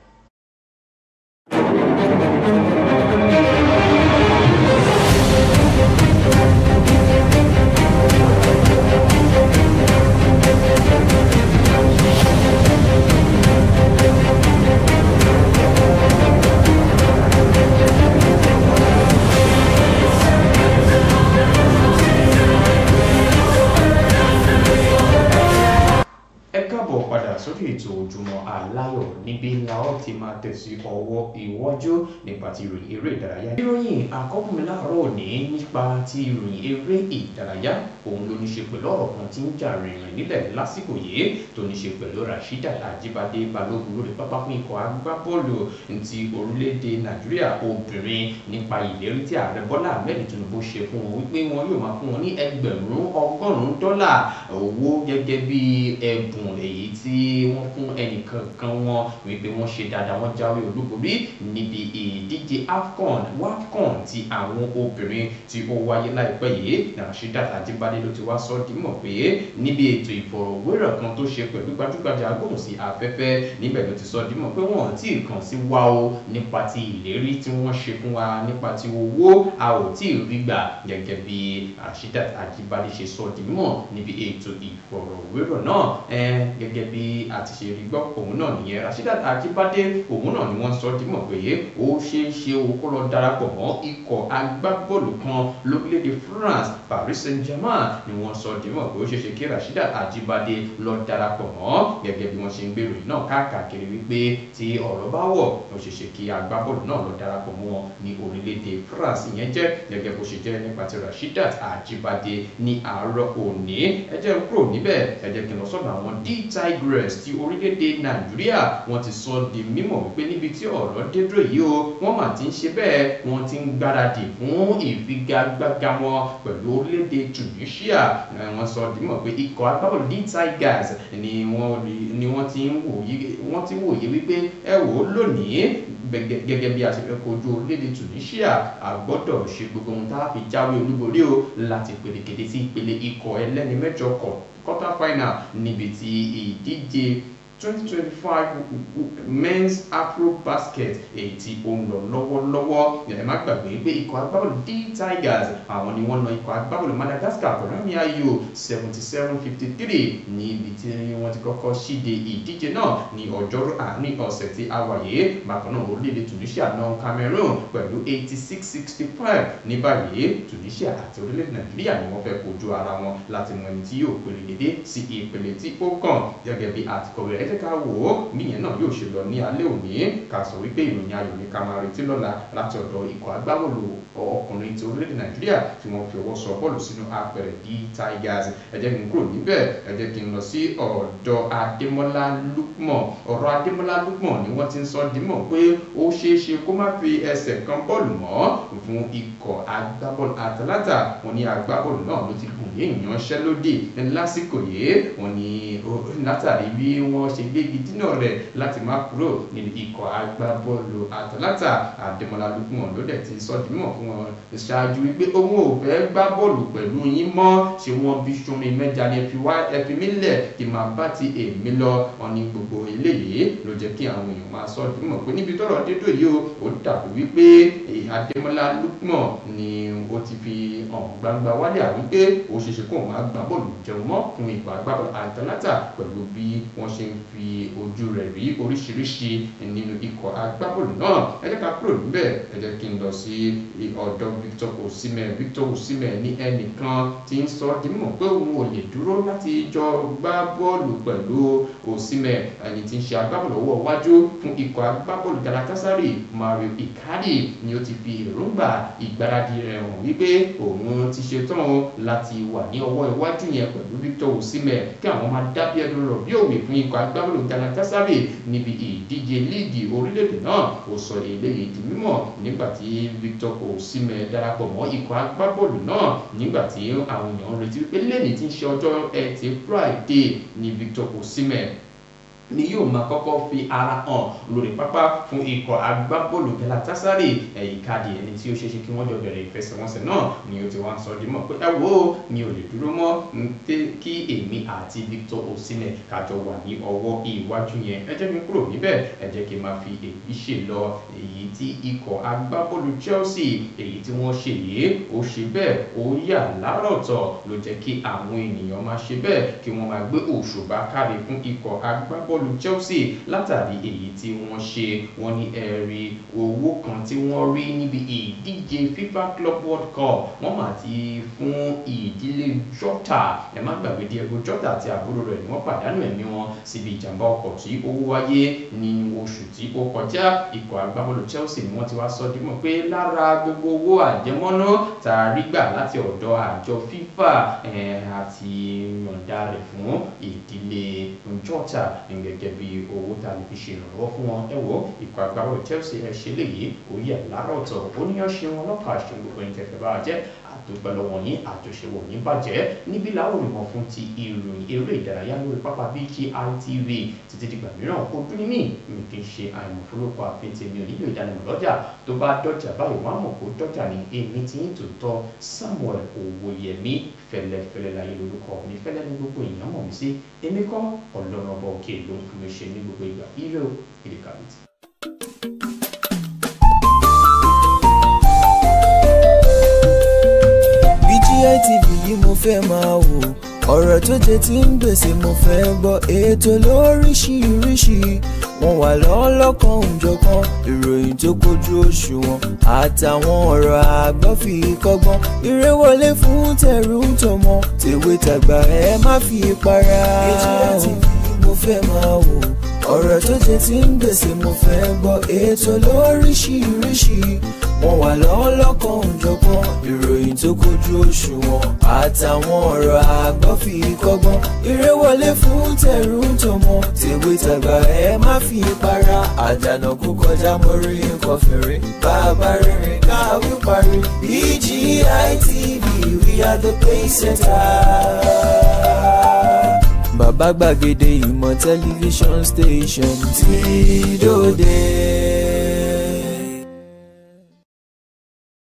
sórí ètò Ojúmọ́ Aláyọ̀ níbi ńlá ó ti máa tẹ̀sí ọwọ́ iwájú nípa ti ìròyìn eré ìdárayá. ìròyìn àkọ́kọ́ mi láàárọ̀ òní nípa ti ìròyìn eré ìdárayá òun ló ní ṣe pẹ̀lú ọ̀rọ̀ kan tí ń jà rìnrìn nílẹ̀ lásìkò yìí tó ní ṣe pẹ̀lú Rasheedat Ajibade Balógun lórí pápá fún ikọ̀ agbábọ́ọ̀lù ti orílẹ̀-èdè Nàìjíríà obìnrin nípa ìlérí tí ààrẹ Bọ́lá Ahmed Tinubu ṣe fún wọn wípé wọn yóò máa fún wọn ní $1,100 owó gẹ́gẹ́ bí ẹ̀bùn èyí tí wọ́n fún ẹnìkankan wọn wípé wọ́n ṣe dáadáa wọ́n jáwé olúborí níbi ìdíje WAFCON ti àwọn obìnrin tí ó wáyé láìpẹ́ yìí. Rasheedat Ajibade ló ti wá sọ dímọ̀ pé níbi ètò ìfọ̀rọ̀wérọ̀ kan tó ṣe pẹ̀lú gbajúgbajà agbóhùnsí afẹ́fẹ́ níbẹ̀ ló ti sọ dímọ̀ pé wọ́n tí ì kàn sí wa o nípa ti ìlérí tí wọ́n ṣe fún wa nípa ti owó a ò tí ì rí gbà gẹ́gẹ́ bí Rasheedat Ajibade ṣe sọ dímọ̀ níbi ètò ìfọ̀rọ̀wérọ̀ náà gẹ́gẹ́ bí a ti ṣe rí gbọ́ òun náà nìyẹn. Rasheedat Ajibade òun náà ni wọ́n sọ dímọ̀ pé ó ṣeé ṣe o kó lọ darapọ̀ mọ́ ikọ̀ agbábọ́ọ̀lù kan lórílẹ̀‐èdè France Paris Saint-Germain ni wọ́n sọ dímọ̀ pé ó ṣeé ṣe kí Rasheedat Ajibade lọ darapọ̀ mọ́ gẹ́gẹ́ bí wọ́n ṣe ń gbèrò náà káàkiri wípé tí ọ̀rọ̀ bá wọ̀ ó ṣeé ṣe kí agbábọ́ọ̀lù náà lọ darapọ̀ mọ́ ní orílẹ̀‐èdè France. ìyẹn jẹ́ gẹ́gẹ́ bó ṣe jẹ́ nípa ti Rasheedat Ajibade ní àárọ̀ òní. ẹ jẹ́ kúrò níbẹ̀ ẹ jẹ́ kí n lọ sọ́dọ̀ àwọn D-Tigress ti orílẹ̀‐èdè Nàìjíríà wọ́n ti sọ di mímọ̀ wípé níbi tí ọ̀rọ̀ dé dúró yìí o wọ́n mà ti ń ṣe bẹ́ẹ̀ wọ́n ti ń gbáradì fún ìfigagbága wọn pẹ̀lú orílẹ̀‐èdè Tunisia. wọ́n sọ di mímọ̀ pé ikọ̀ agbábọ́ọ̀lù D-Tigers ni wọ́n ti wòye wípé ẹ wò ó lónìí gẹ́gẹ́ bí a ṣe fẹ́ kojú orílẹ̀-èdè Tunisia a gbọ́dọ̀ ṣe gbogbo ohun tá a fi jáwé olúborí o láti pèlékèdè sí ìpele ikọ̀ ẹlẹ́ni mẹ́jọ quarter final níbi tí ìdíje 2025 men's Afrobasket èyí tí ó ń lọ lọ́wọ́lọ́wọ́. ẹ má gbàgbé pé ikọ̀ agbábọ́ọ̀lù D-Tigers àwọn ni wọ́n na ikọ̀ agbábọ́ọ̀lù Madagascar pẹ̀lú àmì ayò 77-53 níbi tí wọ́n ti kọ́kọ́ ṣíde ìdíje náà ní ọjọ́rú àárín ọ̀sẹ̀ tí a wà yìí. bákan náà orílẹ̀-èdè Tunisia na Cameroon pẹ̀lú 86-65. ní báyìí Tunisia àti orílẹ̀-èdè Nàìjíríà ni wọ́n fẹ́ kojú ara wọn láti mọ ẹni tí yóò pèlédé sí ìpele tí ó kàn gẹ́gẹ́ bí àtikọ̀wé ẹ jẹ́ ká wò ó níyẹn náà yóò ṣe lọ ní alẹ́ òní ká sọ wípé ìròyìn ayọ̀ ní ká máa retí lọ́la láti ọ̀dọ̀ ikọ̀ agbábọ́ọ̀lù ọkùnrin ti orílẹ̀-èdè Nàìjíríà tí wọ́n fi ọwọ́ sọ bọ́ọ̀lù sínú apẹ̀rẹ̀ D-Tigers. ẹ jẹ́ kí n kúrò níbẹ̀ ẹ jẹ́ kí n lọ sí ọ̀dọ̀ Adémọ́lá Lukman. ọ̀rọ̀ Adémọ́lá Lukman ni wọ́n ti ń sọ dímọ̀ pé ó ṣeé ṣe kó má fi ẹsẹ̀ kan bọ́ọ̀lù mọ́ fún ikọ̀ agbábọ́ọ̀lù Atalanta. wọ́n ní agbábọ́ọ̀lù náà ló ti gùn àyè ìyanṣẹ́lódì lásìkò yìí wọ́n ní látàrí bí wọ́n ṣe gbégi dínà rẹ̀ láti má kúrò nínú ikọ̀ agbábọ́ọ̀lù Atalanta. Adémọ́lá Lookman ló dẹ̀ ti sọ di mímọ̀ fún wọn ṣáájú wípé òun ò fẹ́ gbá bọ́ọ̀lù pẹ̀lú yín mọ́, ṣé wọ́n bí sumi mẹ́ja ni ẹ fi mí lẹ̀ kí máa bá ti èmi lọ. Wọ́n ní gbogbo eléyìí ló jẹ́ kí àwọn èèyàn máa sọ di mímọ̀ pé níbi tọ́rọ̀ dédò yìí ó dàbí wípé Adémọ́lá Lookman ni ó ti fi hàn gbangba wálé àwípé ó ṣeéṣe kó máa gbá bọ́ọ̀lù jẹun mọ́ fún ikọ̀ agbábọ́ọ̀lù Atalanta pẹ̀lú bí wọ́n ṣe ń fi ojú rẹ̀ rí oríṣiríṣi nínú ikọ̀ agbábọ́ọ̀lù náà. Ẹ jẹ́ ká kúrò níbẹ̀, ẹ jẹ́ kí n lọ sí ọ̀dọ̀ Victor Osimhen ní ẹnìkan tí ń sọ di mímọ̀ pé òun ò lè dúró láti jọ gbá bọ́ọ̀lù pẹ̀lú Osimhen. Ẹni tí ń ṣe agbábọ́ọ̀lù ọwọ́ iwájú fún ikọ̀ agbábọ́ọ̀lù Galatasaray Mario Icardi ni ó ti fi èròǹgbà ìgbáradì rẹ̀ hàn wípé òun ti ṣetán láti wà ní ọwọ́ iwájú yẹn pẹ̀lú Victor Osimhen kí àwọn máa dábí ẹdun rọ̀ bí òwe fún ikọ̀ agbábọ́ọ̀lù Galatasaray níbi ìdíje líìgì orílẹ̀-èdè náà. Ó sọ eléyìí di mímọ̀ nígbà tí Victor Osimhen darapọ̀ mọ́ ikọ̀ agbábọ́ọ̀lù náà nígbà tí àwọn èèyàn ń retí wípé lẹ́ni tí ń ṣe ọjọ́ Ẹtì Friday ní Victor Osimhen ni yóò máa kọ́kọ́ fi ara hàn lórí pápá fún ikọ̀ agbábọ́ọ̀lù Galatasaray. Icardi ẹni tí ó ṣeéṣe kí wọ́n jọ bẹ̀rẹ̀ ìfẹsẹ̀wọnsẹ̀ náà ni ó ti wá ń sọ di mọ̀ pé ẹ wo mi ò lè dúró mọ́ kí èmi àti Victor Osimhen kájọ wà ní ọwọ́ iwájú yẹn. Ẹ jẹ́ kí n kúrò níbẹ̀, ẹ jẹ́ kí n máa fi èyí ṣe lọ. Èyí tí ikọ̀ agbábọ́ọ̀lù Chelsea èyí tí wọ́n ṣe yìí ó ṣe bẹ́ẹ̀ ó yà lárọ̀tọ̀ ló jẹ́ kí àwọn ènìyàn máa ṣe bẹ́ẹ̀ kí wọ́n máa gbé òṣùbà káre fún ikọ̀ agbábọ́ọ̀lù Chelsea látàrí èyí tí wọ́n ṣe. Wọ́n ní ẹ̀rí owó kan tí wọ́n rí níbi ìdíje FIFA Club World Cup wọ́n máa ti fún ìdílé Jota. Ẹ má gbàgbé Diego Jota àti àbúrò rẹ̀ ni wọ́n pàdánù ẹ̀mí wọn síbi ìjàmbá ọkọ̀ tí ó wáyé ní oṣù tí ó kọjá. Ikọ̀ agbábọ́ọ̀lù Chelsea ni wọ́n ti wá sọ di mọ̀ pé lára gbogbo owó àjẹmọ́ná tá a rí gbà láti ọ̀dọ̀ àjọ FIFA àti yọ̀ǹda rẹ̀ fún ìdílé Jota gẹ́gẹ́ bí owó tá a lè fi ṣe ìrànlọ́wọ́ fún wọn. Ẹ wo ikọ̀ agbábọ́ọ̀lù Chelsea ẹ ṣe léyìí ó yẹ lárọ̀tọ̀ ó ní ọ̀ṣẹ́ wọn lọ́kàn àṣẹ gbogbo ẹni tẹ̀fẹ̀ bá jẹ́ àtòpẹ̀lọ wọ̀nyí àjọṣewò ní bàjẹ́. Níbí làwọn olùmọ̀ fún ti ìròyìn eré ìdárayá lórí pápá BGI TV títí dìgbà mìíràn kó dún ní mí kì í ṣe àìmọ̀ fúlọ́pọ̀ àfihàn tèmi ò nílò ìdánimọ̀ lọ́jà tó bá dọ́jà báyìí wọ́n á mọ̀ kó dọ́jà ní èmi tí ń tòótọ́ Samuel Owóyẹmí fẹ́lẹ́fẹ́lẹ́ láyé lórúkọ mi fẹ́lẹ́ ní gbogbo èèyàn mọ̀ mí sí èmi kọ́ Ọlọ́run ọba òkè ló ń fún mi ṣe ní gbogbo ìgbà ire o ìdíkàbìtì. BGI TV yìí mo fẹ́ máa wò ọ̀rọ̀ tó jẹ tí ń gbèsè mo fẹ́ gbọ́ ètò lóríṣiríṣi wọ́n wà lọ́lọ́kan òjọ̀kan ìròyìn tó kojú òṣùwọ̀n àtàwọn ọ̀rọ̀ àgbọ́ fi kọ́gbọ́n eré wọlé fún tẹ̀rù tọmọ tèwe tàgbà ẹ má fi para. BGI TV mo fẹ́ máa wò ọ̀rọ̀ tó jẹ tí ń gbèsè mo fẹ́ gbọ́ ètò lóríṣiríṣi wọ́n wà lọ́lọ́kan òjọ̀kan ìròyìn tó kojú òṣùwọ̀n àtàwọn ọ̀rọ̀ àgbọ́ fi kọ́gbọ́n eré wọlé fún tẹ̀rù tọmọ tèwe tàgbà ẹ má fi para àdànà kó kọjá mọ́rí nǹkan fèrè bàbá rere káwí parí BGI TV we are the pace setters. Bàbá gbàgede ìmọ̀ tẹlifíṣọ̀n station tí dòde.